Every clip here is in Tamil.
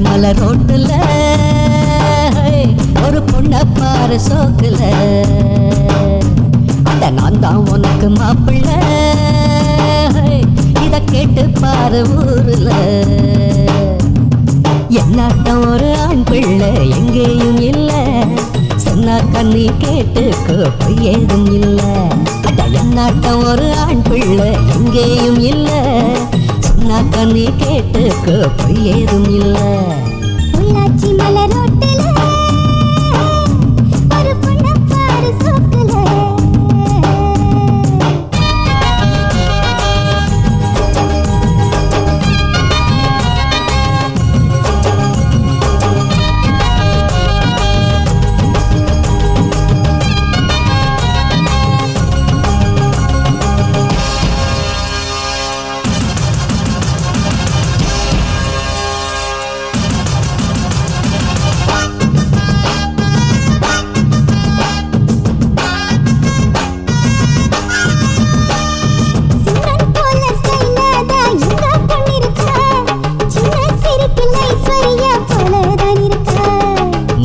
மலை ரோட்டுல ஒரு பொண்ண பாரு சோக்குல அட நான் தான் உனக்கு மாப்பிள்ளை இத கேட்டு பாரு ஊருல என்னாட்டம் ஒரு ஆண் பிள்ளை எங்கேயும் இல்ல சொன்னா கண்ணி கேட்டுக்கோ பொய் ஏதும் இல்ல அட என்னாட்டம் ஒரு ஆண் பிள்ளை எங்கேயும் இல்ல சொன்னா கண்ணி கேட்டுக்கோ பொய் ஏதும் இல்ல பொள்ளாச்சி மலை ரோட்டுல ஒரு பொண்ண பாரு சோக்குல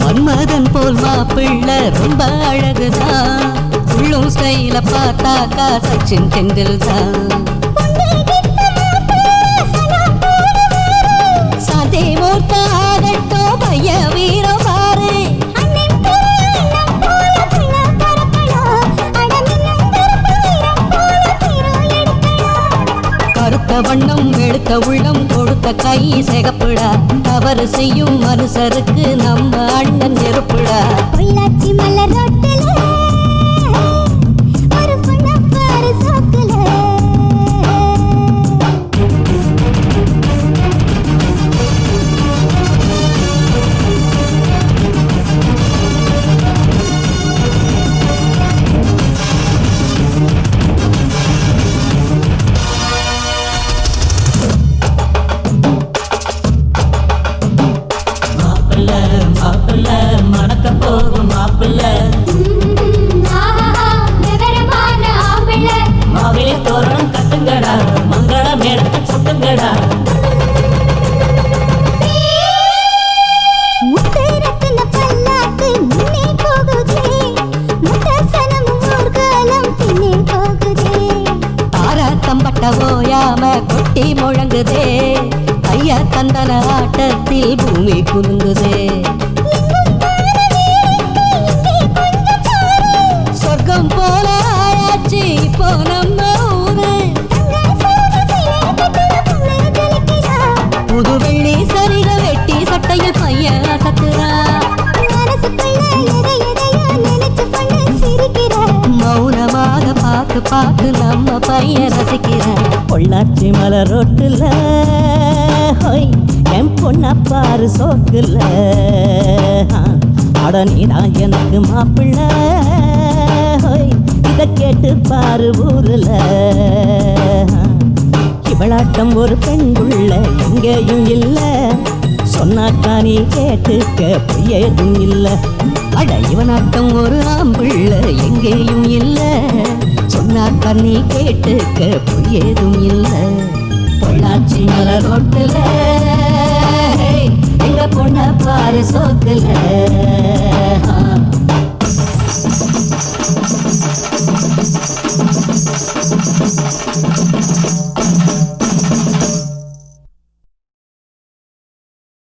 மன்மதன் போல் மாப்பிள்ளை ரொம்ப அழகுதான் உள்ளும் ஸ்டைல பார்த்தாக்கா சச்சின் டெண்டுல்கர் சாதே மூர்த்த ஆகட்டோ பைய வீர பாரு கருத்த வண்ணம் வெளுத்த உள்ளம் கொடுத்த கை சிகப்புடா தவறு செய்யும் மனுஷருக்கு நம்ம அண்ணன் நெருப்புடா பொள்ளாச்சி மலை ரோட்டுல ஒரு பொண்ண பாரு சோக்குல மணக்க போகும் மாப்பிள்ளை மாவிலே தோரணம் கட்டுங்கடா மங்கள மேடத்தை சுட்டுங்கடா முத்தரத்தின பல்லாக்கு முன்னே போகுதே முத்தசனம் ஊர்காலம் பின்னே போகுதே தாராத்தம்பட்ட ஓயாம கொட்டி முழங்குதே ஐயா தந்தன ஆட்டத்தில் பூமி குலுங்குதே சொர்க்கம் போல ஆயாச்சு இப்போ நம்ம ஊரு புது வெள்ளி சரிக வெட்டி சட்டையில் பையன் அசத்துறா மௌனமாக பார்த்து பார்த்து நம்ம பையன் ரசிக்கிறான் பொள்ளாச்சி மலை ரோட்டுல என் பொண்ண பாரு சோக்குல அட நீதான் எனக்கு மாப்பிள்ளை இத கேட்டு பாரு ஊருல இவளாட்டம் ஒரு பெண் புள்ள எங்கேயும் இல்ல சொன்னாக்கா நீ கேட்டுக்க பொய்யேதும் இல்ல அட இவனாட்டம் ஒரு ஆம்பிள்ள எங்கேயும் இல்ல சொன்னாக்கா நீ கேட்டுக்க பொய்யேதும் இல்ல பொள்ளாச்சி மலை ரோட்டுல எங்க பொண்ண பாரு சோக்குல